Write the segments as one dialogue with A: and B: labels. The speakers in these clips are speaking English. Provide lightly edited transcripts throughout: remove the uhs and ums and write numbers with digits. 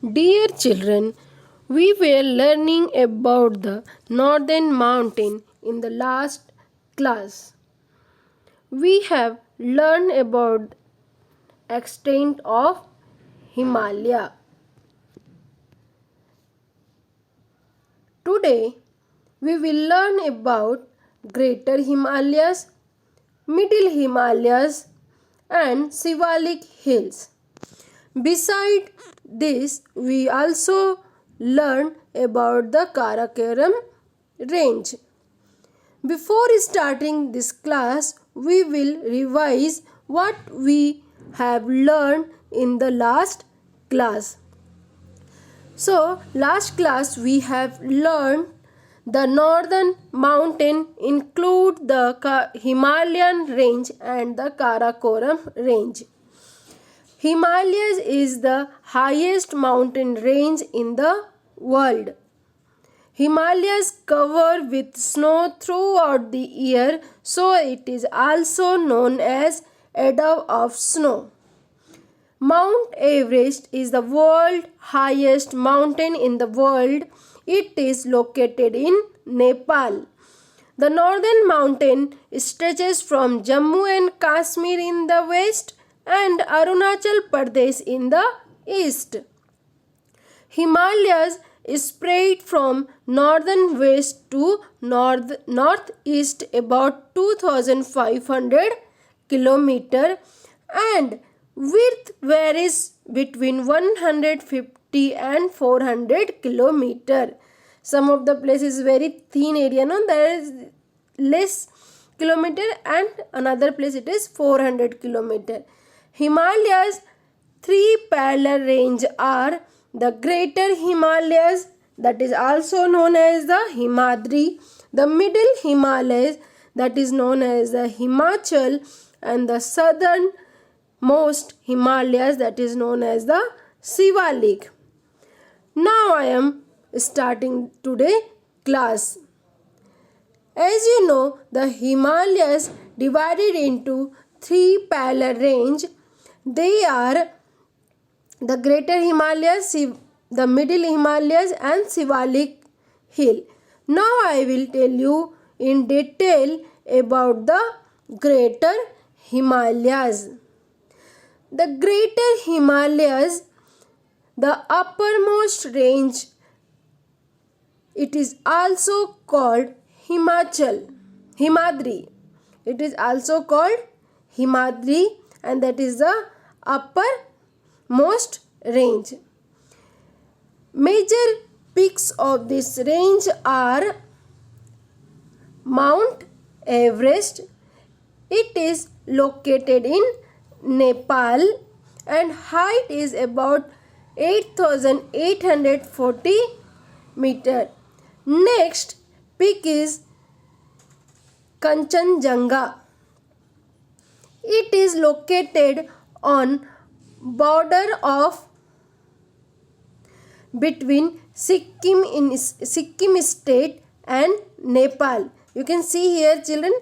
A: Dear children, we were learning about the northern mountain in the last class. We have learned about extent of Himalaya. Today we will learn about Greater Himalayas, Middle Himalayas and Shivalik Hills. Beside this, we also learn about the Karakoram range. Before starting this class, we will revise what we have learned in the last class. So, last class we have learned the northern mountain include the Himalayan range and the Karakoram range. Himalayas is the highest mountain range in the world. Himalayas cover with snow throughout the year, so it is also known as Edda of Snow. Mount Everest is the world's highest mountain in the world. It is located in Nepal. The northern mountain stretches from Jammu and Kashmir in the west and Arunachal Pradesh in the east. Himalayas spread from northern west to northeast about 2500 km and width varies between 150 and 400 km. Some of the places very thin area, no, there is less kilometer, and another place it is 400 km. Himalayas three parallel range are the Greater Himalayas, that is also known as the Himadri, the Middle Himalayas, that is known as the Himachal, and the southernmost Himalayas, that is known as the Shivalik. Now I am starting today class. As you know, the Himalayas divided into three parallel range. They are the Greater Himalayas, the Middle Himalayas and Shivalik Hill. Now I will tell you in detail about the Greater Himalayas. The Greater Himalayas, the uppermost range, it is also called Himadri. It is also called Himadri, and that is the uppermost range. Major peaks of this range are Mount Everest. It is located in Nepal and height is about 8840 meter. Next peak is Kanchenjunga. It is located on border of between Sikkim state and Nepal. You can see here children,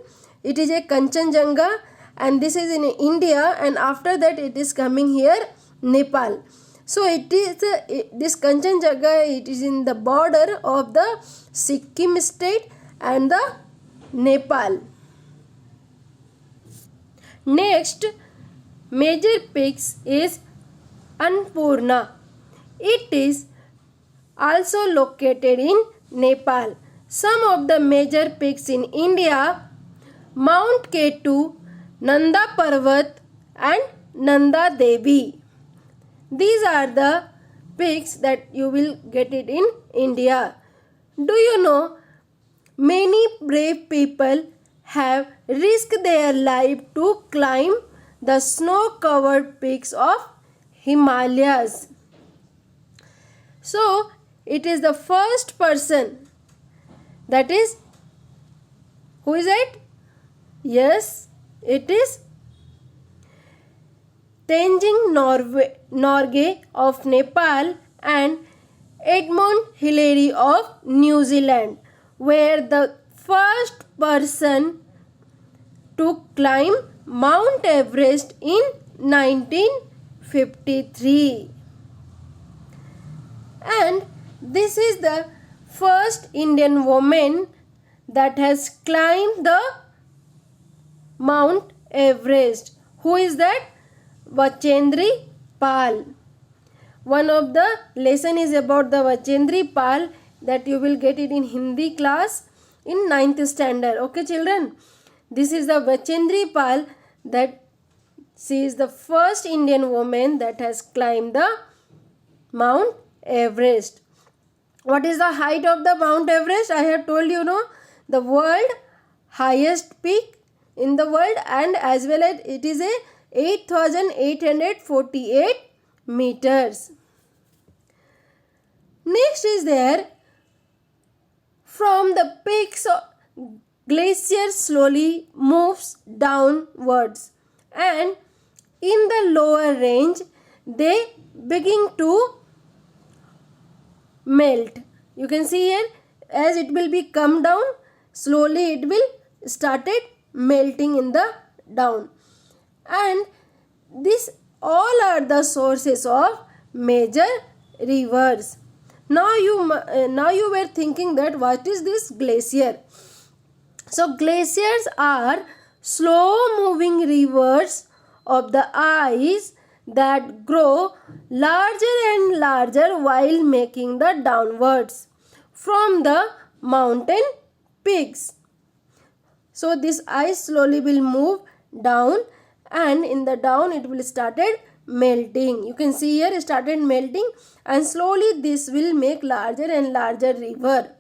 A: it is a Kanchenjunga and this is in India, and after that it is coming here Nepal. So it is this Kanchenjunga, it is in the border of the Sikkim state and the Nepal. Next major peaks is Annapurna. It is also located in Nepal. Some of the major peaks in India: Mount K2, Nanda Parvat and Nanda Devi. These are the peaks that you will get it in India. Do you know many brave people have risked their life to climb the snow-covered peaks of Himalayas. So, it is the first person, that is, who is it? Yes, it is Tenzing Norgay of Nepal and Edmund Hillary of New Zealand were the first person to climb Mount Everest in 1953. And this is the first Indian woman that has climbed the Mount Everest. Who is that? Bachendri Pal. One of the lesson is about the Bachendri Pal, that you will get it in Hindi class in 9th standard. Okay children, this is the Bachendri Pal, that she is the first Indian woman that has climbed the Mount Everest. What is the height of the Mount Everest? I have told you, no, the world highest peak in the world, and as well as it is a 8,848 meters. Next is there, from the peaks glacier slowly moves downwards, and in the lower range they begin to melt. You can see here, as it will be come down, slowly it will started melting in the down, and this all are the sources of major rivers. Now you were thinking that what is this glacier? So glaciers are slow moving rivers of the ice that grow larger and larger while making the downwards from the mountain peaks. So this ice slowly will move down, and in the down it will started melting. You can see here it started melting, and slowly this will make larger and larger river.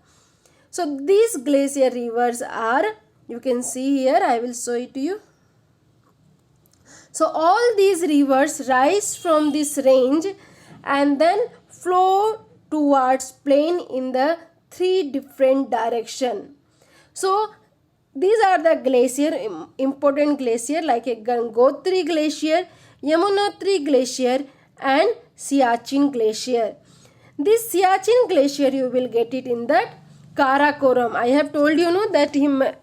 A: So these glacier rivers are, you can see here, I will show it to you. So all these rivers rise from this range and then flow towards plain in the 3 different direction. So these are the glacier, important glacier like a Gangotri glacier, Yamunotri glacier and Siachen glacier. This Siachen glacier you will get it in that Karakoram. I have told you, no, that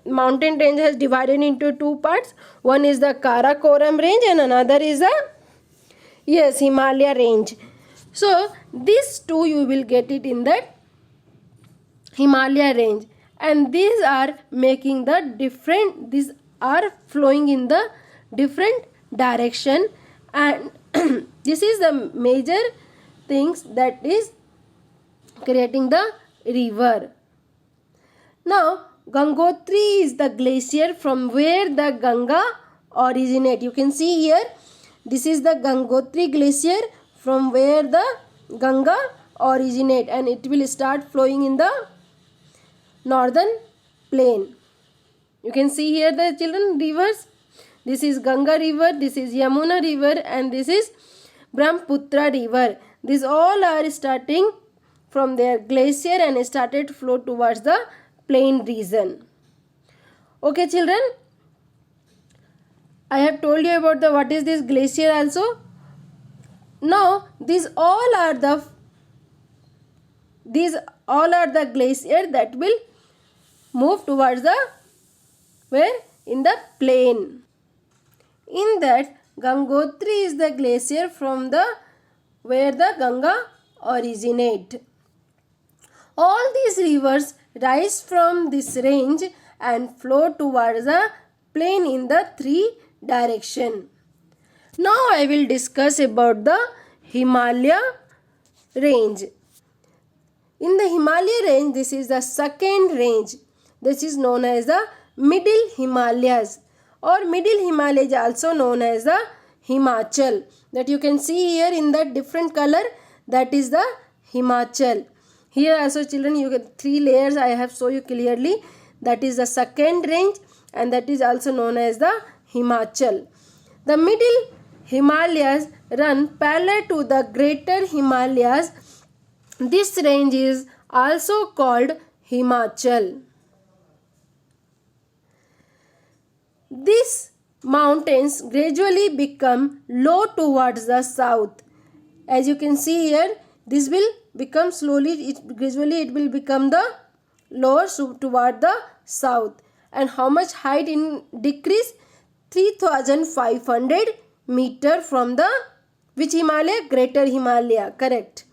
A: mountain range has divided into 2 parts. One is the Karakoram range and another is the Himalaya range. So these two you will get it in that Himalaya range, and these are making the different, these are flowing in the different direction, and this is the major things that is creating the river. Now Gangotri is the glacier from where the Ganga originate. You can see here, this is the Gangotri glacier from where the Ganga originate, and it will start flowing in the northern plain. You can see here the children rivers. This is Ganga river, this is Yamuna river, and this is Brahmaputra river. These all are starting from their glacier and started to flow towards the plain region. Okay children, I have told you about the what is this glacier also. Now these all are the glacier that will move towards the where? In the plain. In that Gangotri is the glacier from the where the Ganga originate. All these rivers rise from this range and flow towards the plain in the 3 direction. Now I will discuss about the Himalaya range. In the Himalaya range, this is the second range. This is known as the Middle Himalayas, or Middle Himalayas also known as the Himachal. That you can see here in the different color, that is the Himachal. Here also children, you get 3 layers I have shown you clearly. That is the second range, and that is also known as the Himachal. The Middle Himalayas run parallel to the Greater Himalayas. This range is also called Himachal. These mountains gradually become low towards the south. As you can see here, this will become slowly, gradually it will become the lower toward the south. And how much height in decrease? 3,500 meter from the which Himalaya? Greater Himalaya, correct.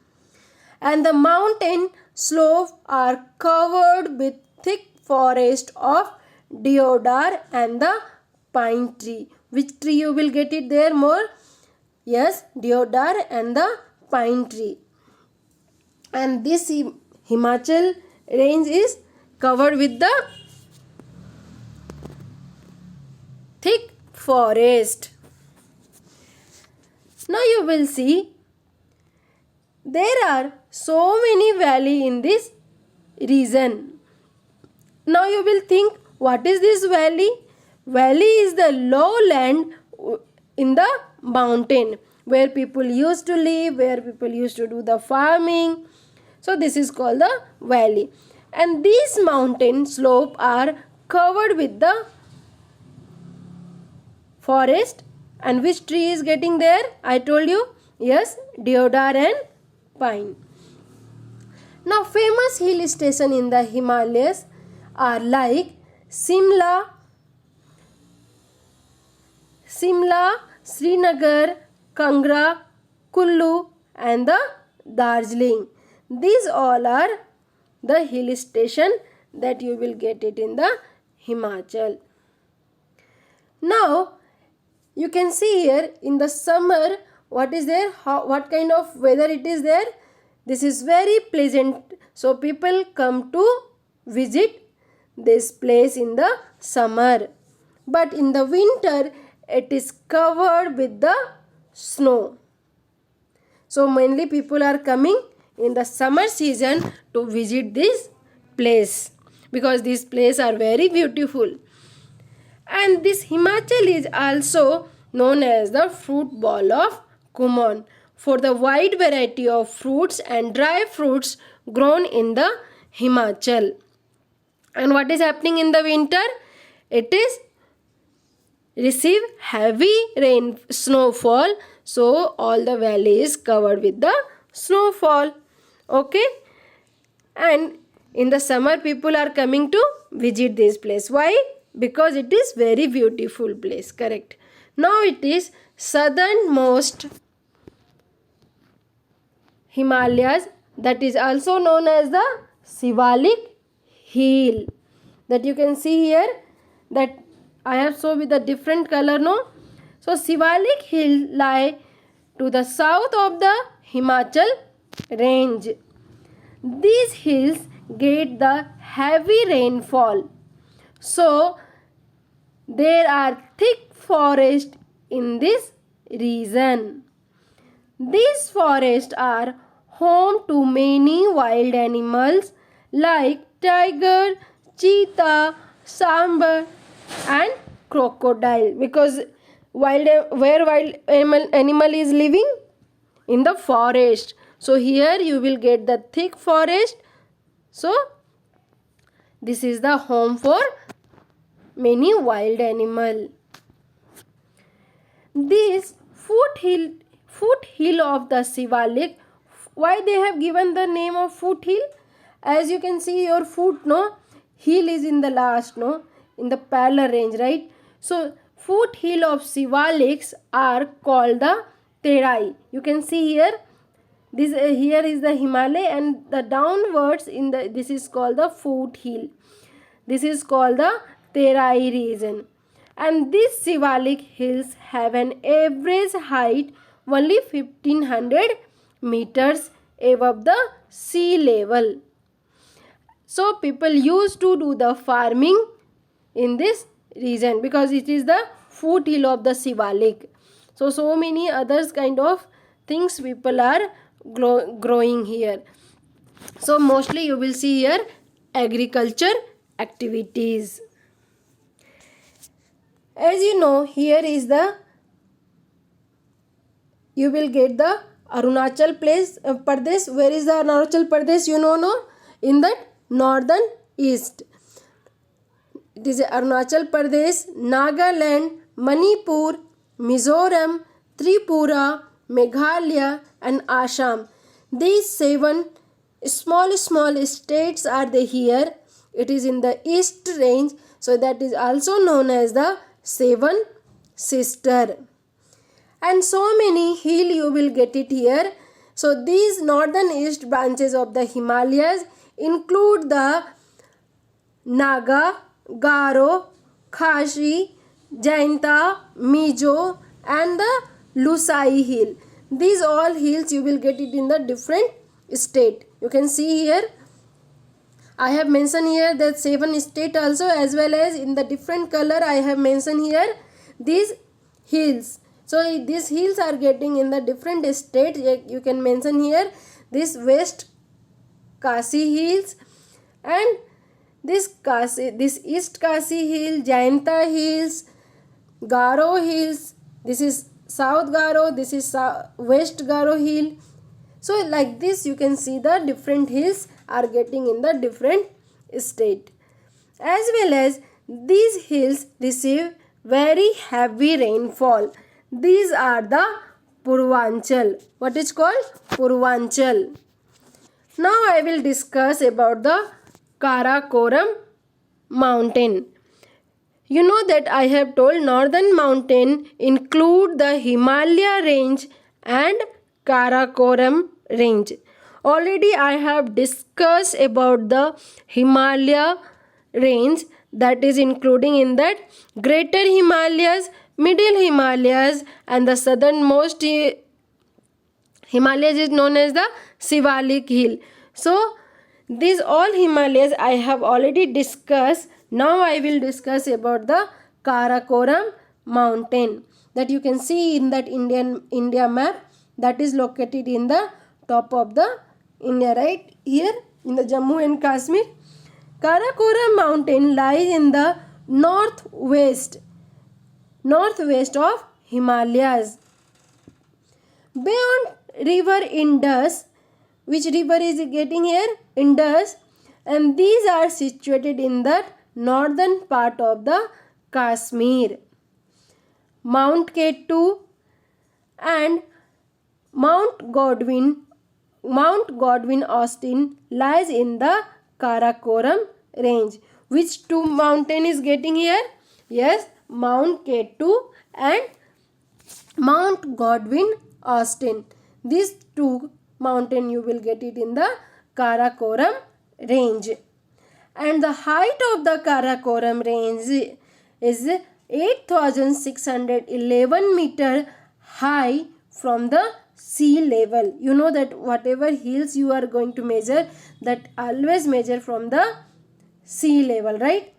A: and the mountain slopes are covered with thick forest of deodar and the pine tree. Which tree you will get it there more? Yes, deodar and the pine tree. And this Himachal range is covered with the thick forest. Now you will see there are so many valleys in this region. Now you will think, what is this valley? Valley is the lowland in the mountain where people used to live, where people used to do the farming. So this is called the valley. And these mountain slopes are covered with the forest. And which tree is getting there? I told you. Yes, deodar and pine. Now famous hill station in the Himalayas are like Simla, Srinagar, Kangra, Kullu and the Darjeeling. These all are the hill station that you will get it in the Himachal. Now you can see here in the summer what is there, what kind of weather it is there. This is very pleasant. So people come to visit this place in the summer. But in the winter it is covered with the snow. So mainly people are coming in the summer season to visit this place because these places are very beautiful. And this Himachal is also known as the fruit ball of Kumon for the wide variety of fruits and dry fruits grown in the Himachal. And what is happening in the winter? It is receive heavy snowfall, so all the valley is covered with the snowfall. Okay, and in the summer people are coming to visit this place. Why? Because it is very beautiful place. Correct. Now it is southernmost Himalayas, that is also known as the Shivalik Hill, that you can see here, that I have shown with a different color, no? So Shivalik Hill lie to the south of the Himachal range. These hills get the heavy rainfall. So there are thick forests in this region. These forests are home to many wild animals like tiger, cheetah, sambar and crocodile, because where wild animal is living? In the forest. So here you will get the thick forest. So this is the home for many wild animal. This foothill of the Shivalik, why they have given the name of foothill? As you can see, your foot, no, hill is in the last, no, in the parallel range, right? So foothill of Shivaliks are called the Terai. You can see here, this here is the Himalaya, and the downwards in the, this is called the foothill. This is called the Terai region. And these Shivalik hills have an average height only 1500 meters above the sea level. So people used to do the farming in this region because it is the foothill of the Shivalik. So many others kind of things people are growing here. So mostly you will see here agriculture activities. As you know, here is the, you will get the Arunachal Pradesh. Where is the Arunachal Pradesh? You know, no? In that northern east. It is Arunachal Pradesh, Nagaland, Manipur, Mizoram, Tripura, Meghalaya and Assam. These 7 small states are there here. It is in the east range, so that is also known as the 7 sister. And so many hill you will get it here. So these northern east branches of the Himalayas include the Naga, Garo, Khashi, Jainta, Mizo and the Lusai hill. These all hills you will get it in the different state. You can see here I have mentioned here that 7 state also, as well as in the different color I have mentioned here these hills. So these hills are getting in the different state. You can mention here this West Kasi hills and this East Kasi hill, Jainta hills, Garo hills. This is South Garo, this is West Garo hill. So like this you can see the different hills are getting in the different state. As well as these hills receive very heavy rainfall. These are the Purvanchal. What is called? Purvanchal. Now I will discuss about the Karakoram mountain. You know that I have told northern mountain include the Himalaya range and Karakoram range. Already I have discussed about the Himalaya range, that is including in that Greater Himalayas, Middle Himalayas and the southernmost Himalayas is known as the Shivalik hill. So these all Himalayas I have already discussed. Now I will discuss about the Karakoram mountain that you can see in that India map, that is located in the top of the India, right here in the Jammu and Kashmir. Karakoram mountain lies in the northwest of Himalayas. Beyond river Indus, which river is getting here? Indus, and these are situated in the northern part of the Kashmir. Mount K2 and Mount Godwin Austen lies in the Karakoram range. Which two mountain is getting here? Yes, Mount K2 and Mount Godwin Austen. These two mountain you will get it in the Karakoram range. And the height of the Karakoram range is 8,611 meter high from the sea level. You know that whatever hills you are going to measure, that always measure from the sea level, right?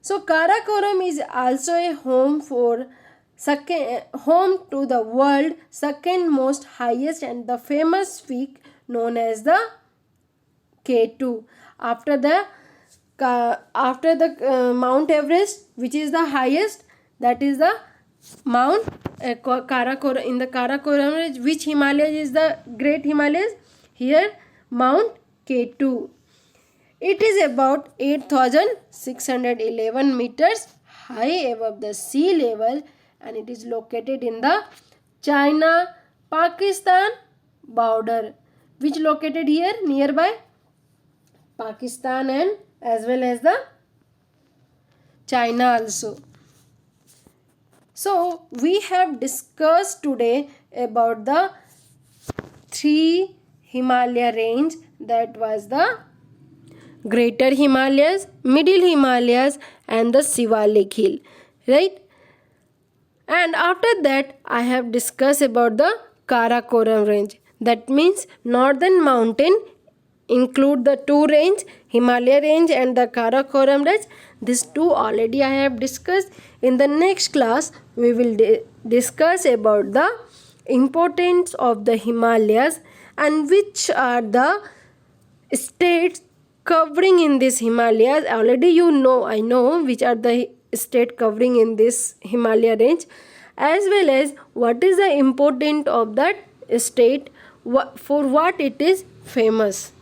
A: So Karakoram is also a home to the world second most highest and the famous peak known as the K2 after the Mount Everest, which is the highest, that is the Mount Karakoram. In the Karakoram range, which Himalayas is the Great Himalayas? Here Mount K2. It is about 8,611 meters high above the sea level and it is located in the China-Pakistan border, which located here nearby Pakistan and as well as the China also. So we have discussed today about the 3 Himalaya range, that was the Greater Himalayas, Middle Himalayas and the Shivalik hill, right? And after that I have discussed about the Karakoram range. That means northern mountain include the 2 range, Himalaya range and the Karakoram range. These 2 already I have discussed. In the next class we will discuss about the importance of the Himalayas and which are the states covering in this Himalayas. Already I know which are the state covering in this Himalaya range, as well as what is the importance of that state, for what it is famous.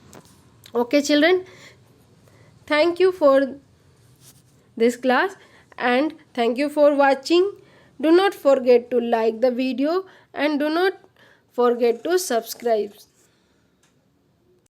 A: Okay children, thank you for this class and thank you for watching. Do not forget to like the video and do not forget to subscribe.